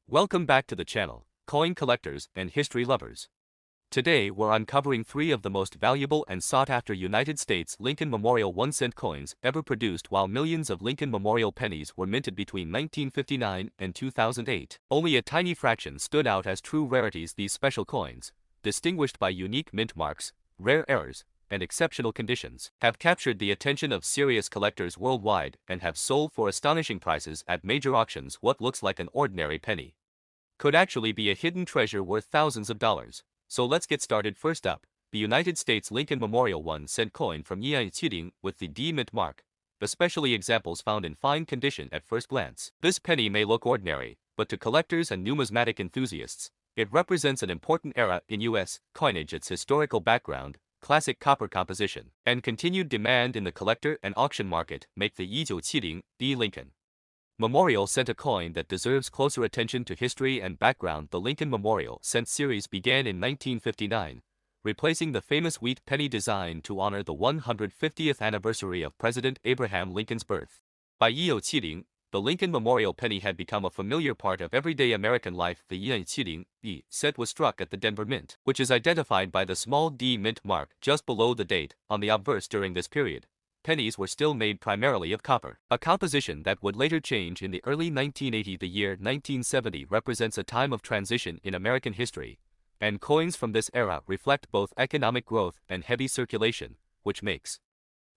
Welcome back to the channel, coin collectors and history lovers. Today we're uncovering three of the most valuable and sought-after United States Lincoln Memorial 1-cent coins ever produced, while millions of Lincoln Memorial pennies were minted between 1959 and 2008. Only a tiny fraction stood out as true rarities. These special coins, distinguished by unique mint marks, rare errors, and exceptional conditions, have captured the attention of serious collectors worldwide and have sold for astonishing prices at major auctions. What looks like an ordinary penny could actually be a hidden treasure worth thousands of dollars. So let's get started. First up, the United States Lincoln Memorial 1-cent coin from 1970 with the D mint mark, especially examples found in fine condition at first glance. This penny may look ordinary, but to collectors and numismatic enthusiasts, it represents an important era in U.S. coinage. Its historical background, classic copper composition, and continued demand in the collector and auction market make the 1970 D Lincoln Memorial Cent a coin that deserves closer attention. To history and background, the Lincoln Memorial Cent series began in 1959, replacing the famous wheat penny design to honor the 150th anniversary of President Abraham Lincoln's birth. By 1970, the Lincoln Memorial penny had become a familiar part of everyday American life. The 1970 cent was struck at the Denver Mint, which is identified by the small D mint mark just below the date. On the obverse, during this period, pennies were still made primarily of copper, a composition that would later change in the early 1980s. The year 1970 represents a time of transition in American history, and coins from this era reflect both economic growth and heavy circulation, which makes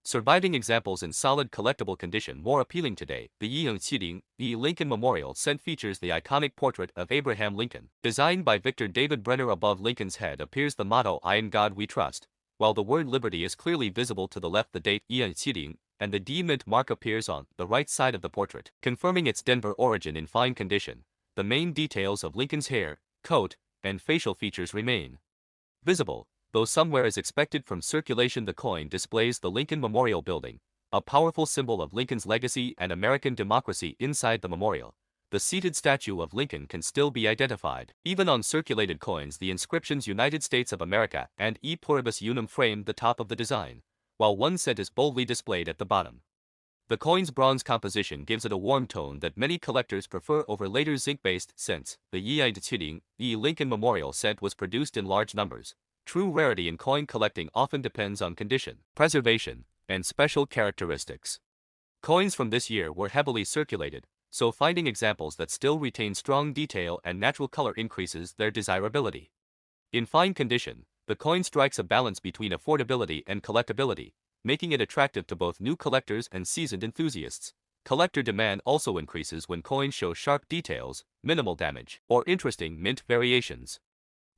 surviving examples in solid collectible condition more appealing today. The 1970 Lincoln Memorial Cent features the iconic portrait of Abraham Lincoln, designed by Victor David Brenner. Above Lincoln's head appears the motto, "I in God we trust," while the word liberty is clearly visible to the left. The date 1970 and the D mint mark appears on the right side of the portrait, confirming its Denver origin. In fine condition, the main details of Lincoln's hair, coat, and facial features remain visible, though somewhere is expected from circulation. The coin displays the Lincoln Memorial Building, a powerful symbol of Lincoln's legacy and American democracy. Inside the memorial, the seated statue of Lincoln can still be identified. Even on circulated coins, the inscriptions "United States of America" and "E Pluribus Unum" frame the top of the design, while 1 cent is boldly displayed at the bottom. The coin's bronze composition gives it a warm tone that many collectors prefer over later zinc-based cents. The 1970 Lincoln Memorial Cent was produced in large numbers. True rarity in coin collecting often depends on condition, preservation, and special characteristics. Coins from this year were heavily circulated, so finding examples that still retain strong detail and natural color increases their desirability. In fine condition, the coin strikes a balance between affordability and collectability, making it attractive to both new collectors and seasoned enthusiasts. Collector demand also increases when coins show sharp details, minimal damage, or interesting mint variations.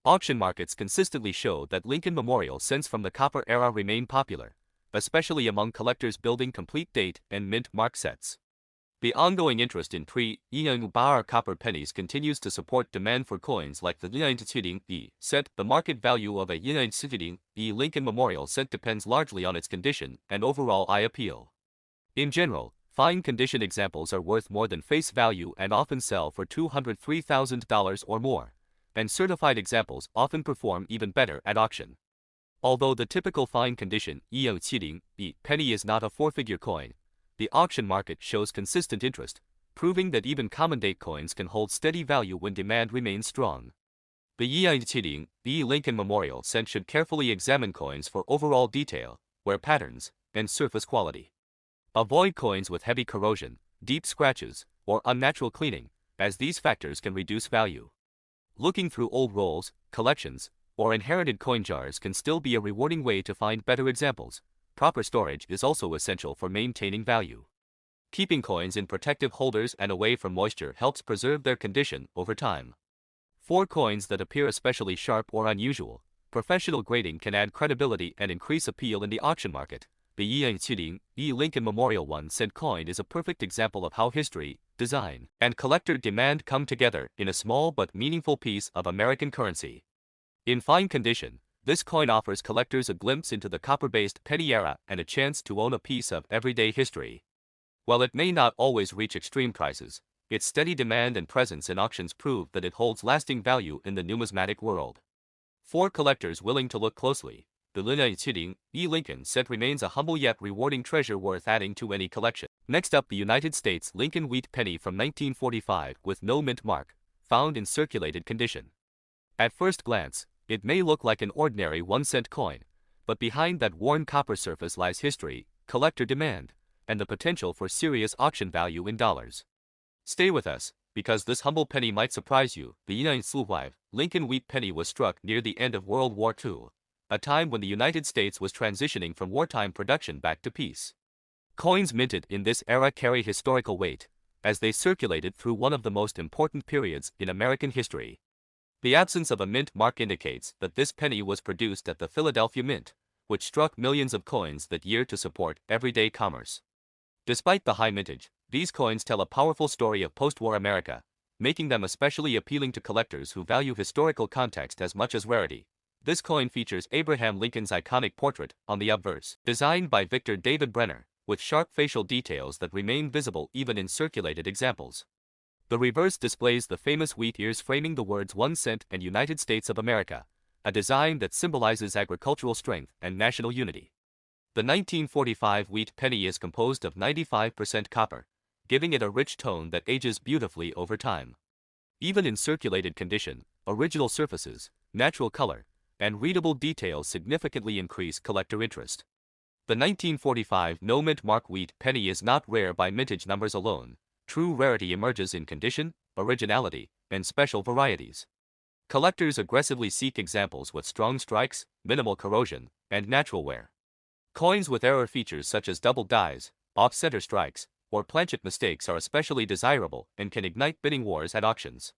Auction markets consistently show that Lincoln Memorial cents from the copper era remain popular, especially among collectors building complete date and mint mark sets. The ongoing interest in pre-1970 copper pennies continues to support demand for coins like the 1970 cent. The market value of a 1970 Lincoln Memorial cent depends largely on its condition and overall eye appeal. In general, fine condition examples are worth more than face value and often sell for $203,000 or more, and certified examples often perform even better at auction. Although the typical fine condition 1970 penny is not a four-figure coin, the auction market shows consistent interest, proving that even common date coins can hold steady value when demand remains strong. The 1970 Lincoln Memorial Cent should carefully examine coins for overall detail, wear patterns, and surface quality. Avoid coins with heavy corrosion, deep scratches, or unnatural cleaning, as these factors can reduce value. Looking through old rolls, collections, or inherited coin jars can still be a rewarding way to find better examples. Proper storage is also essential for maintaining value. Keeping coins in protective holders and away from moisture helps preserve their condition over time. For coins that appear especially sharp or unusual, professional grading can add credibility and increase appeal in the auction market. The 1970 Lincoln Memorial 1-cent coin is a perfect example of how history, design, and collector demand come together in a small but meaningful piece of American currency. In fine condition, this coin offers collectors a glimpse into the copper-based penny era and a chance to own a piece of everyday history. While it may not always reach extreme prices, its steady demand and presence in auctions prove that it holds lasting value in the numismatic world. For collectors willing to look closely, the 1970 Lincoln Cent remains a humble yet rewarding treasure worth adding to any collection. Next up, the United States Lincoln Wheat Penny from 1945 with no mint mark, found in circulated condition. At first glance, it may look like an ordinary 1-cent coin, but behind that worn copper surface lies history, collector demand, and the potential for serious auction value in dollars. Stay with us, because this humble penny might surprise you. The 1945 Lincoln wheat penny was struck near the end of World War II, a time when the United States was transitioning from wartime production back to peace. Coins minted in this era carry historical weight, as they circulated through one of the most important periods in American history. The absence of a mint mark indicates that this penny was produced at the Philadelphia Mint, which struck millions of coins that year to support everyday commerce. Despite the high mintage, these coins tell a powerful story of post-war America, making them especially appealing to collectors who value historical context as much as rarity. This coin features Abraham Lincoln's iconic portrait on the obverse, designed by Victor David Brenner, with sharp facial details that remain visible even in circulated examples. The reverse displays the famous wheat ears framing the words 1 cent and United States of America, a design that symbolizes agricultural strength and national unity. The 1945 wheat penny is composed of 95% copper, giving it a rich tone that ages beautifully over time. Even in circulated condition, original surfaces, natural color, and readable details significantly increase collector interest. The 1945 no-mint mark wheat penny is not rare by mintage numbers alone. True rarity emerges in condition, originality, and special varieties. Collectors aggressively seek examples with strong strikes, minimal corrosion, and natural wear. Coins with error features such as double dies, off-center strikes, or planchet mistakes are especially desirable and can ignite bidding wars at auctions.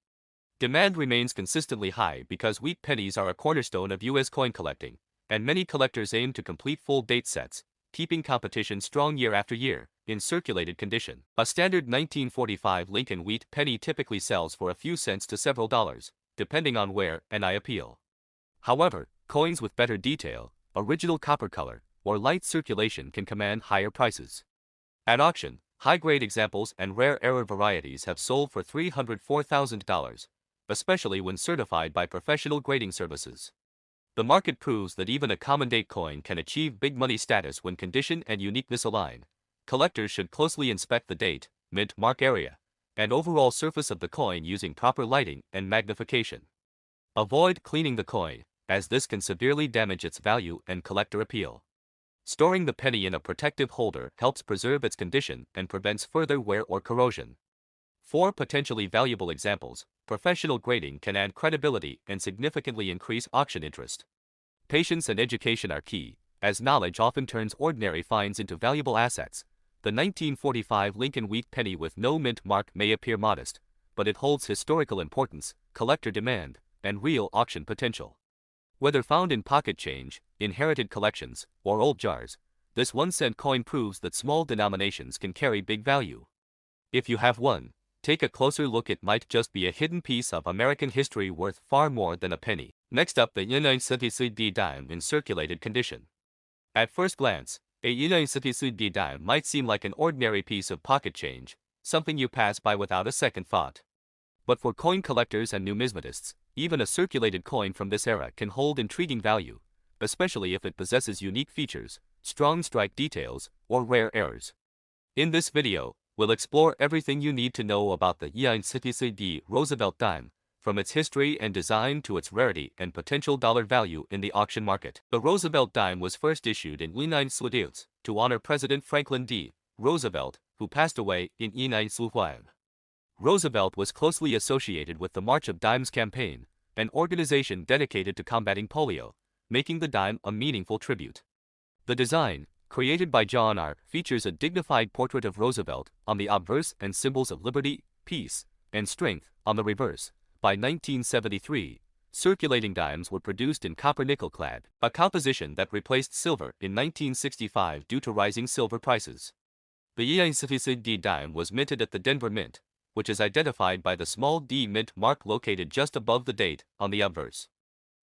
Demand remains consistently high because wheat pennies are a cornerstone of U.S. coin collecting, and many collectors aim to complete full date sets, keeping competition strong year after year. In circulated condition, a standard 1945 Lincoln wheat penny typically sells for a few cents to several dollars, depending on wear and eye appeal. However, coins with better detail, original copper color, or light circulation can command higher prices. At auction, high-grade examples and rare error varieties have sold for $304,000, especially when certified by professional grading services. The market proves that even a common date coin can achieve big money status when condition and uniqueness align. Collectors should closely inspect the date, mint mark area, and overall surface of the coin using proper lighting and magnification. Avoid cleaning the coin, as this can severely damage its value and collector appeal. Storing the penny in a protective holder helps preserve its condition and prevents further wear or corrosion. For potentially valuable examples, professional grading can add credibility and significantly increase auction interest. Patience and education are key, as knowledge often turns ordinary finds into valuable assets. The 1945 Lincoln wheat penny with no mint mark may appear modest, but it holds historical importance, collector demand, and real auction potential. Whether found in pocket change, inherited collections, or old jars, this 1-cent coin proves that small denominations can carry big value. If you have one, take a closer look. It might just be a hidden piece of American history worth far more than a penny. Next up, the 1973 dime in circulated condition. At first glance, a 1973 dime might seem like an ordinary piece of pocket change, something you pass by without a second thought. But for coin collectors and numismatists, even a circulated coin from this era can hold intriguing value, especially if it possesses unique features, strong strike details, or rare errors. In this video, we'll explore everything you need to know about the 1973 Roosevelt dime, from its history and design to its rarity and potential dollar value in the auction market. The Roosevelt dime was first issued in 1930 to honor President Franklin D. Roosevelt, who passed away in 1935. Roosevelt was closely associated with the March of Dimes campaign, an organization dedicated to combating polio, making the dime a meaningful tribute. The design, created by John R., features a dignified portrait of Roosevelt on the obverse and symbols of liberty, peace, and strength on the reverse. By 1973, circulating dimes were produced in copper-nickel clad, a composition that replaced silver in 1965 due to rising silver prices. The 1973 dime was minted at the Denver Mint, which is identified by the small d mint mark located just above the date on the obverse.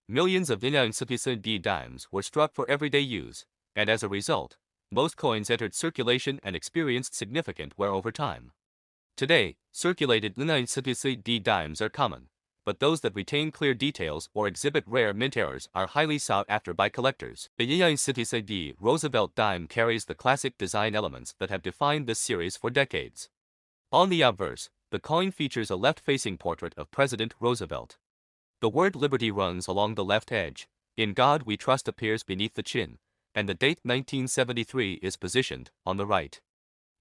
Millions of 1973 dimes were struck for everyday use, and as a result, most coins entered circulation and experienced significant wear over time. Today, circulated 1973 dimes are common, but those that retain clear details or exhibit rare mint errors are highly sought after by collectors. The 1973 Roosevelt dime carries the classic design elements that have defined this series for decades. On the obverse, The coin features a left-facing portrait of President Roosevelt. The word liberty runs along the left edge. In God We Trust appears beneath the chin, and the date 1973 is positioned on the right.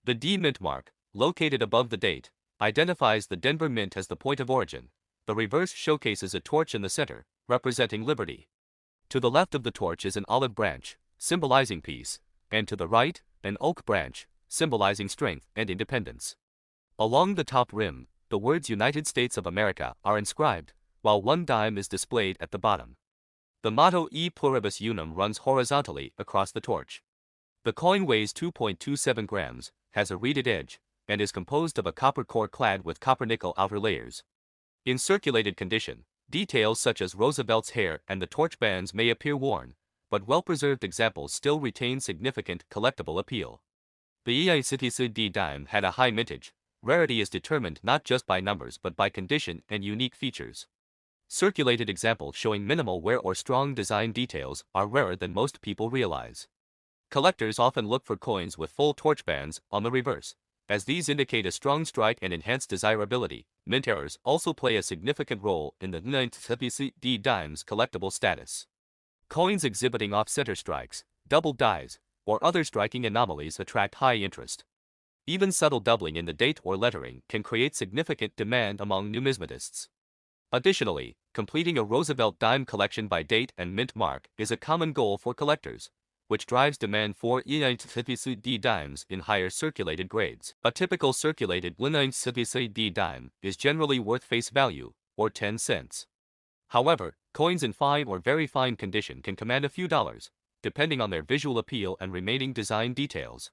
The D Mint mark, located above the date, identifies the Denver Mint as the point of origin. The reverse showcases a torch in the center, representing liberty. To the left of the torch is an olive branch, symbolizing peace, and to the right, an oak branch, symbolizing strength and independence. Along the top rim, the words United States of America are inscribed, while one dime is displayed at the bottom. The motto E Pluribus Unum runs horizontally across the torch. The coin weighs 2.27 grams, has a reeded edge, and is composed of a copper core clad with copper-nickel outer layers. In circulated condition, details such as Roosevelt's hair and the torch bands may appear worn, but well-preserved examples still retain significant collectible appeal. The United States dime had a high mintage. Rarity is determined not just by numbers but by condition and unique features. Circulated examples showing minimal wear or strong design details are rarer than most people realize. Collectors often look for coins with full torch bands on the reverse, as these indicate a strong strike and enhance desirability. Mint errors also play a significant role in the United States dime's collectible status. Coins exhibiting off-center strikes, double dies, or other striking anomalies attract high interest. Even subtle doubling in the date or lettering can create significant demand among numismatists. Additionally, completing a Roosevelt dime collection by date and mint mark is a common goal for collectors, which drives demand for United States dimes in higher circulated grades. A typical circulated United States dime is generally worth face value, or 10 cents. However, coins in fine or very fine condition can command a few dollars, depending on their visual appeal and remaining design details.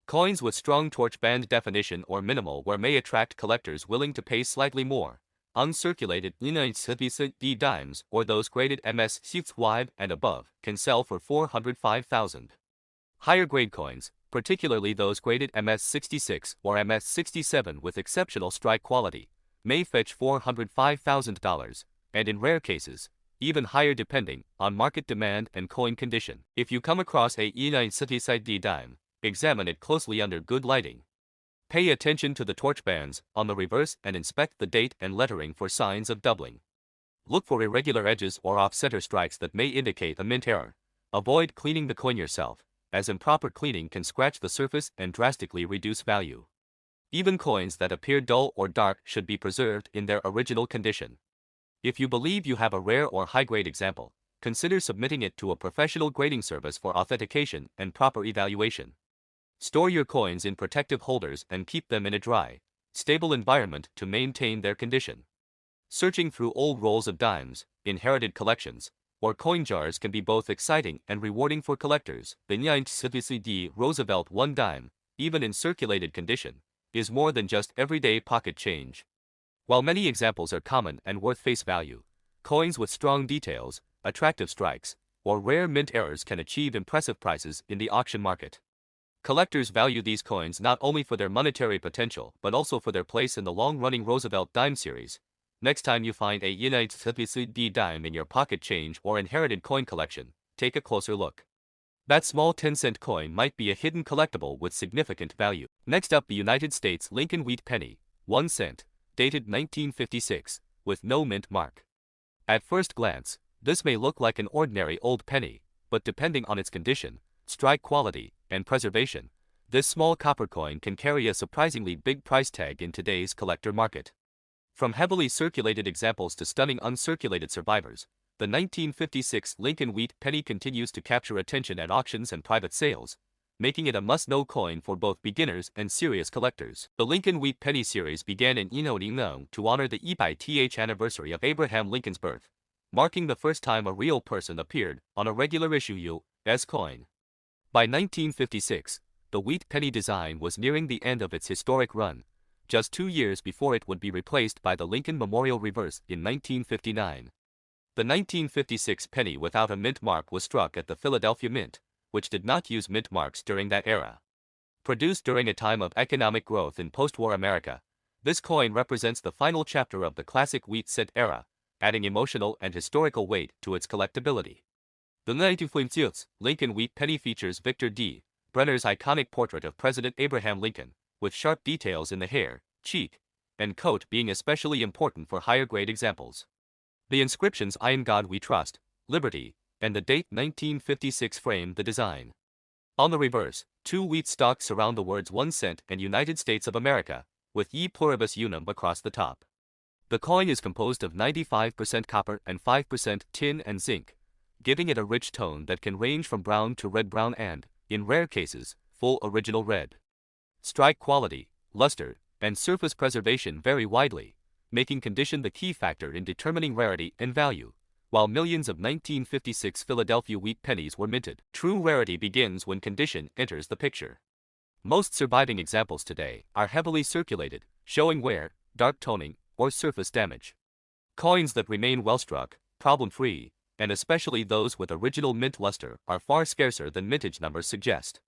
Coins with strong torch band definition or minimal wear may attract collectors willing to pay slightly more. Uncirculated United States dimes or those graded MS6 wide and above can sell for $405,000. Higher grade coins, particularly those graded MS66 or MS67 with exceptional strike quality, may fetch $405,000, and in rare cases, even higher depending on market demand and coin condition. If you come across a United States dime, examine it closely under good lighting. Pay attention to the torch bands on the reverse and inspect the date and lettering for signs of doubling. Look for irregular edges or off-center strikes that may indicate a mint error. Avoid cleaning the coin yourself, as improper cleaning can scratch the surface and drastically reduce value. Even coins that appear dull or dark should be preserved in their original condition. If you believe you have a rare or high-grade example, consider submitting it to a professional grading service for authentication and proper evaluation. Store your coins in protective holders and keep them in a dry, stable environment to maintain their condition. Searching through old rolls of dimes, inherited collections, or coin jars can be both exciting and rewarding for collectors. The United States Roosevelt 1 dime, even in circulated condition, is more than just everyday pocket change. While many examples are common and worth face value, coins with strong details, attractive strikes, or rare mint errors can achieve impressive prices in the auction market. Collectors value these coins not only for their monetary potential but also for their place in the long-running Roosevelt dime series. Next time you find a United States dime in your pocket change or inherited coin collection, take a closer look. That small 10-cent coin might be a hidden collectible with significant value. Next up, the United States Lincoln Wheat Penny, 1 cent, dated 1956, with no mint mark. At first glance, this may look like an ordinary old penny, but depending on its condition, strike quality, and preservation, this small copper coin can carry a surprisingly big price tag in today's collector market. From heavily circulated examples to stunning uncirculated survivors, the 1956 Lincoln Wheat Penny continues to capture attention at auctions and private sales, making it a must-know coin for both beginners and serious collectors. The Lincoln Wheat Penny series began in 1909 to honor the 100th anniversary of Abraham Lincoln's birth, marking the first time a real person appeared on a regular issue U.S. coin. By 1956, the wheat penny design was nearing the end of its historic run, just 2 years before it would be replaced by the Lincoln Memorial Reverse in 1959. The 1956 penny without a mint mark was struck at the Philadelphia Mint, which did not use mint marks during that era. Produced during a time of economic growth in post-war America, this coin represents the final chapter of the classic wheat cent era, adding emotional and historical weight to its collectability. The 1956 Lincoln Wheat Penny features Victor D. Brenner's iconic portrait of President Abraham Lincoln, with sharp details in the hair, cheek, and coat being especially important for higher-grade examples. The inscriptions "In God We Trust," "Liberty," and the date 1956 frame the design. On the reverse, two wheat stalks surround the words 1 cent and United States of America, with "E pluribus unum" across the top. The coin is composed of 95% copper and 5% tin and zinc, giving it a rich tone that can range from brown to red-brown and, in rare cases, full original red. Strike quality, luster, and surface preservation vary widely, making condition the key factor in determining rarity and value. While millions of 1956 Philadelphia wheat pennies were minted, true rarity begins when condition enters the picture. Most surviving examples today are heavily circulated, showing wear, dark toning, or surface damage. Coins that remain well-struck, problem-free, and especially those with original mint luster are far scarcer than mintage numbers suggest.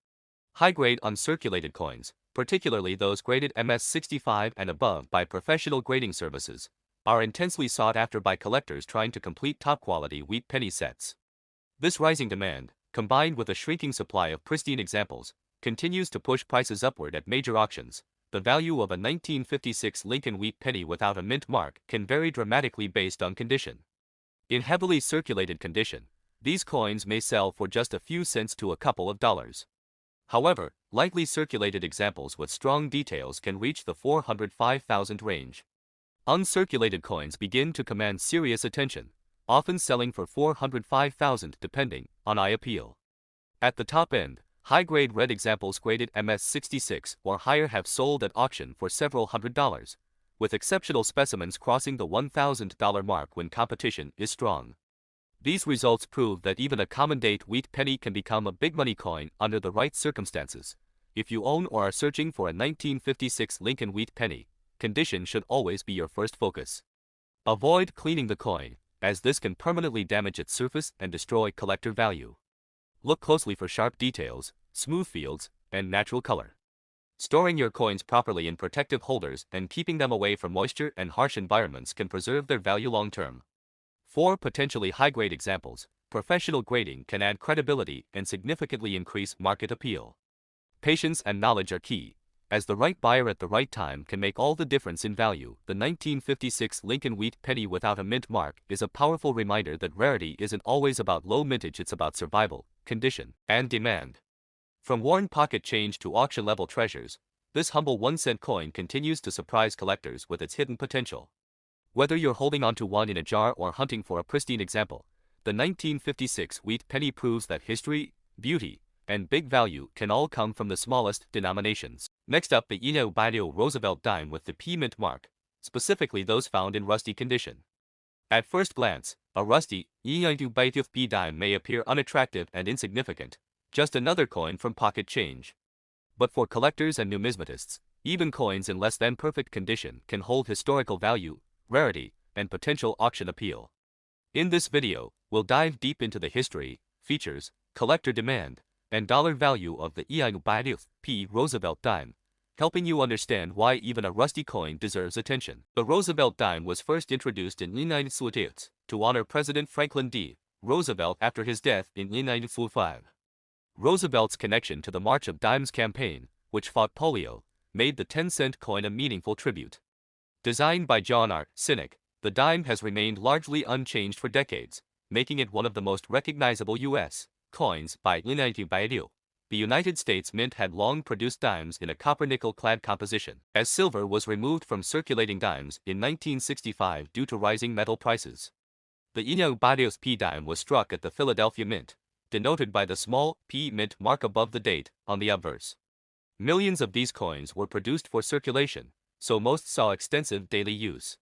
High-grade uncirculated coins, particularly those graded MS-65 and above by professional grading services, are intensely sought after by collectors trying to complete top-quality wheat penny sets. This rising demand, combined with a shrinking supply of pristine examples, continues to push prices upward at major auctions. The value of a 1956 Lincoln wheat penny without a mint mark can vary dramatically based on condition. In heavily circulated condition, these coins may sell for just a few cents to a couple of dollars. However, lightly circulated examples with strong details can reach the $405,000 range. Uncirculated coins begin to command serious attention, often selling for $405,000 depending on eye appeal. At the top end, high-grade red examples graded MS-66 or higher have sold at auction for several $100s, with exceptional specimens crossing the $1,000 mark when competition is strong. These results prove that even a common-date wheat penny can become a big-money coin under the right circumstances. If you own or are searching for a 1956 Lincoln wheat penny, condition should always be your first focus. Avoid cleaning the coin, as this can permanently damage its surface and destroy collector value. Look closely for sharp details, smooth fields, and natural color. Storing your coins properly in protective holders and keeping them away from moisture and harsh environments can preserve their value long-term. For potentially high-grade examples, professional grading can add credibility and significantly increase market appeal. Patience and knowledge are key, as the right buyer at the right time can make all the difference in value. The 1956 Lincoln wheat penny without a mint mark is a powerful reminder that rarity isn't always about low mintage, it's about survival, condition, and demand. From worn pocket change to auction-level treasures, this humble 1-cent coin continues to surprise collectors with its hidden potential. Whether you're holding onto one in a jar or hunting for a pristine example, the 1956 wheat penny proves that history, beauty, and big value can all come from the smallest denominations. Next up, the Roosevelt dime with the P mint mark, specifically those found in rusty condition. At first glance, a rusty P dime may appear unattractive and insignificant, just another coin from pocket change. But for collectors and numismatists, even coins in less than perfect condition can hold historical value, rarity, and potential auction appeal. In this video, we'll dive deep into the history, features, collector demand, and dollar value of the P Roosevelt dime, helping you understand why even a rusty coin deserves attention. The Roosevelt dime was first introduced in 1948 to honor President Franklin D. Roosevelt after his death in 1945. Roosevelt's connection to the March of Dimes campaign, which fought polio, made the 10-cent coin a meaningful tribute. Designed by John R. Sinek, the dime has remained largely unchanged for decades, making it one of the most recognizable U.S. coins by 1992. The United States Mint had long produced dimes in a copper-nickel-clad composition, as silver was removed from circulating dimes in 1965 due to rising metal prices. The P dime was struck at the Philadelphia Mint, denoted by the small P mint mark above the date on the obverse. Millions of these coins were produced for circulation, so most saw extensive daily use.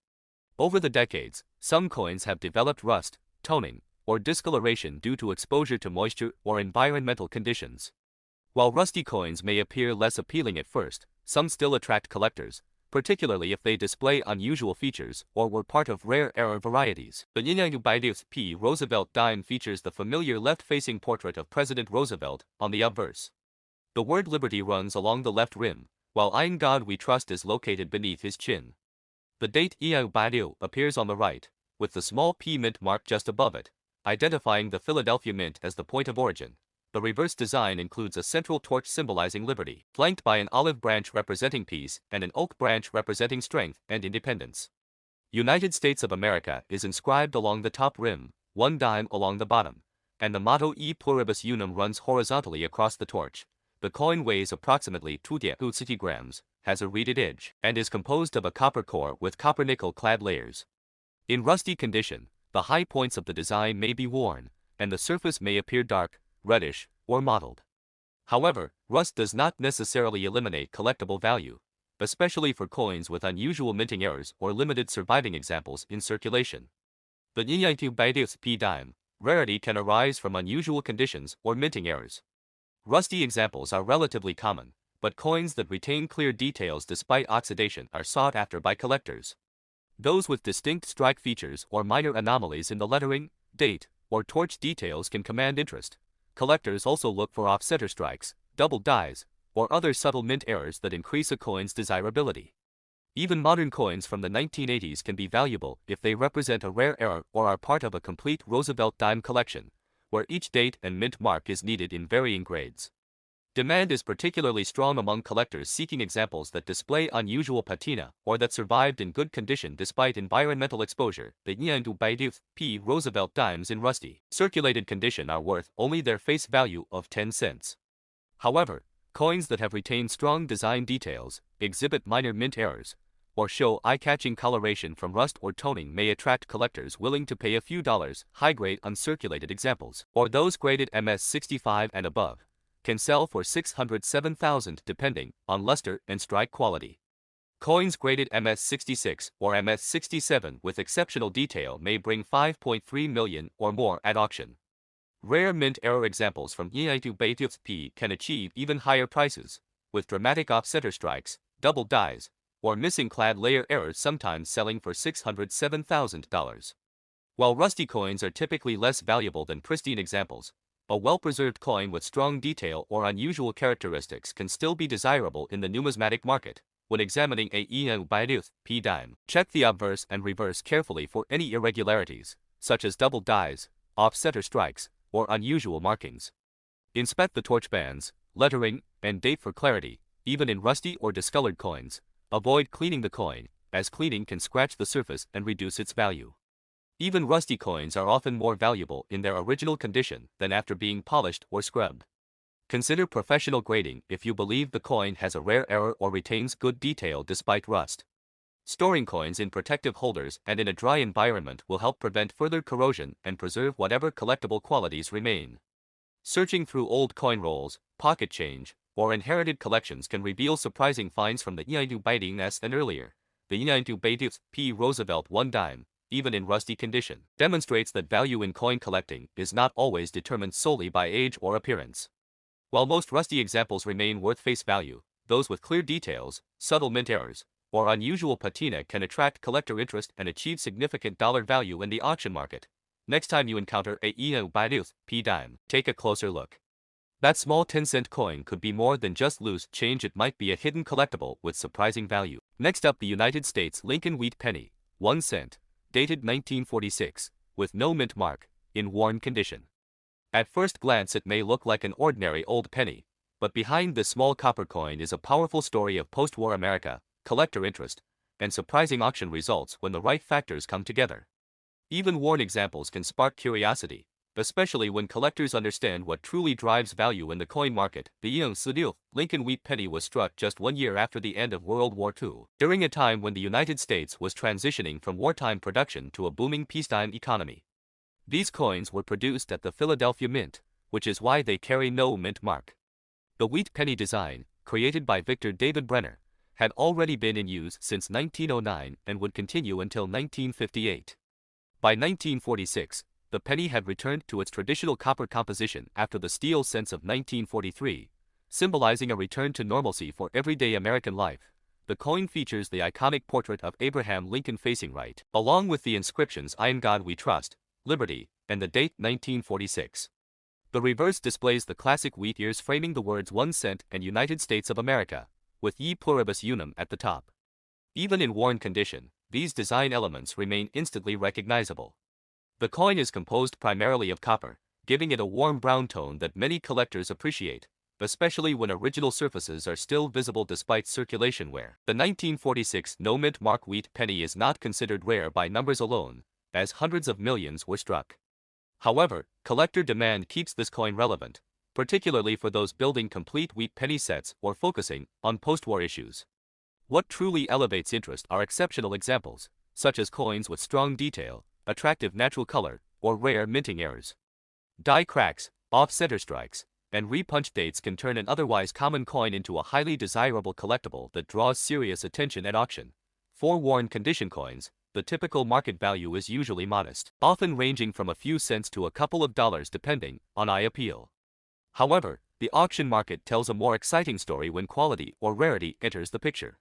Over the decades, some coins have developed rust, toning, or discoloration due to exposure to moisture or environmental conditions. While rusty coins may appear less appealing at first, some still attract collectors, particularly if they display unusual features or were part of rare era varieties. The P Roosevelt dime features the familiar left-facing portrait of President Roosevelt on the obverse. The word Liberty runs along the left rim, while In God We Trust is located beneath his chin. The date appears on the right, with the small P mint mark just above it, identifying the Philadelphia Mint as the point of origin. The reverse design includes a central torch symbolizing liberty, flanked by an olive branch representing peace and an oak branch representing strength and independence. United States of America is inscribed along the top rim, one dime along the bottom, and the motto E pluribus unum runs horizontally across the torch. The coin weighs approximately 2.2 grams, has a reeded edge, and is composed of a copper core with copper-nickel clad layers. In rusty condition, the high points of the design may be worn, and the surface may appear dark, reddish, or mottled. However, rust does not necessarily eliminate collectible value, especially for coins with unusual minting errors or limited surviving examples in circulation. The p dime rarity can arise from unusual conditions or minting errors. Rusty examples are relatively common, but coins that retain clear details despite oxidation are sought after by collectors. Those with distinct strike features or minor anomalies in the lettering, date, or torch details can command interest. Collectors also look for offsetter strikes, double dies, or other subtle mint errors that increase a coin's desirability. Even modern coins from the 1980s can be valuable if they represent a rare error or are part of a complete Roosevelt dime collection, where each date and mint mark is needed in varying grades. Demand is particularly strong among collectors seeking examples that display unusual patina or that survived in good condition despite environmental exposure. The p Roosevelt dimes in rusty, circulated condition are worth only their face value of 10 cents. However, coins that have retained strong design details, exhibit minor mint errors, or show eye-catching coloration from rust or toning may attract collectors willing to pay a few dollars. High-grade uncirculated examples, or those graded MS65 and above, can sell for $607,000 depending on luster and strike quality. Coins graded MS66 or MS67 with exceptional detail may bring $5.3 million or more at auction. Rare mint error examples from p can achieve even higher prices, with dramatic offsetter strikes, double dies, or missing clad layer errors sometimes selling for $607,000. While rusty coins are typically less valuable than pristine examples, a well-preserved coin with strong detail or unusual characteristics can still be desirable in the numismatic market. When examining a p dime, check the obverse and reverse carefully for any irregularities, such as double dies, offsetter strikes, or unusual markings. Inspect the torch bands, lettering, and date for clarity, even in rusty or discolored coins. Avoid cleaning the coin, as cleaning can scratch the surface and reduce its value. Even rusty coins are often more valuable in their original condition than after being polished or scrubbed. Consider professional grading if you believe the coin has a rare error or retains good detail despite rust. Storing coins in protective holders and in a dry environment will help prevent further corrosion and preserve whatever collectible qualities remain. Searching through old coin rolls, pocket change, or inherited collections can reveal surprising finds from the s and earlier. The p Roosevelt 1 dime, even in rusty condition, demonstrates that value in coin collecting is not always determined solely by age or appearance. While most rusty examples remain worth face value, those with clear details, subtle mint errors, or unusual patina can attract collector interest and achieve significant dollar value in the auction market. Next time you encounter a p dime, take a closer look. That small 10-cent coin could be more than just loose change, it might be a hidden collectible with surprising value. Next up, the United States Lincoln Wheat Penny, 1 cent, dated 1946, with no mint mark, in worn condition. At first glance it may look like an ordinary old penny, but behind this small copper coin is a powerful story of post-war America, collector interest, and surprising auction results when the right factors come together. Even worn examples can spark curiosity, especially when collectors understand what truly drives value in the coin market. The Lincoln Wheat Penny was struck just 1 year after the end of World War II, during a time when the United States was transitioning from wartime production to a booming peacetime economy. These coins were produced at the Philadelphia Mint, which is why they carry no mint mark. The wheat penny design, created by Victor David Brenner, had already been in use since 1909 and would continue until 1958. By 1946, the penny had returned to its traditional copper composition after the steel cents of 1943, symbolizing a return to normalcy for everyday American life. The coin features the iconic portrait of Abraham Lincoln facing right, along with the inscriptions "In God We Trust," "Liberty," and the date 1946. The reverse displays the classic wheat ears framing the words 1 cent and United States of America, with E pluribus unum at the top. Even in worn condition, these design elements remain instantly recognizable. The coin is composed primarily of copper, giving it a warm brown tone that many collectors appreciate, especially when original surfaces are still visible despite circulation wear. The 1946 No Mint Mark wheat penny is not considered rare by numbers alone, as hundreds of millions were struck. However, collector demand keeps this coin relevant, particularly for those building complete wheat penny sets or focusing on post-war issues. What truly elevates interest are exceptional examples, such as coins with strong detail, attractive natural color, or rare minting errors. Die cracks, off-center strikes, and repunch dates can turn an otherwise common coin into a highly desirable collectible that draws serious attention at auction. For worn condition coins, the typical market value is usually modest, often ranging from a few cents to a couple of dollars depending on eye appeal. However, the auction market tells a more exciting story when quality or rarity enters the picture.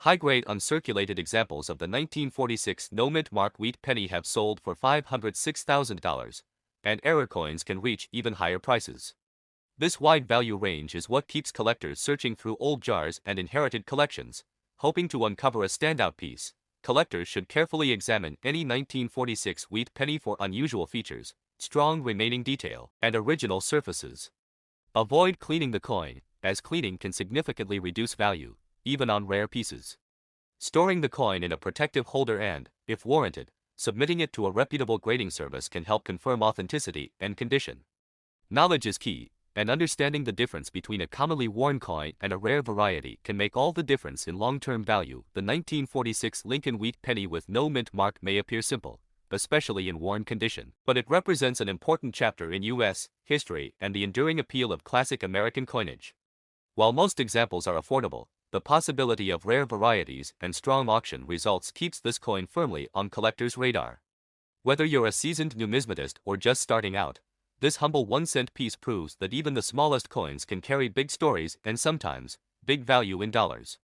High-grade uncirculated examples of the 1946 No Mint Mark wheat penny have sold for $506,000, and error coins can reach even higher prices. This wide value range is what keeps collectors searching through old jars and inherited collections, hoping to uncover a standout piece. Collectors should carefully examine any 1946 wheat penny for unusual features, strong remaining detail, and original surfaces. Avoid cleaning the coin, as cleaning can significantly reduce value, even on rare pieces. Storing the coin in a protective holder and, if warranted, submitting it to a reputable grading service can help confirm authenticity and condition. Knowledge is key, and understanding the difference between a commonly worn coin and a rare variety can make all the difference in long-term value. The 1946 Lincoln wheat penny with no mint mark may appear simple, especially in worn condition, but it represents an important chapter in U.S. history and the enduring appeal of classic American coinage. While most examples are affordable, the possibility of rare varieties and strong auction results keeps this coin firmly on collectors' radar. Whether you're a seasoned numismatist or just starting out, this humble 1-cent piece proves that even the smallest coins can carry big stories and sometimes, big value in dollars.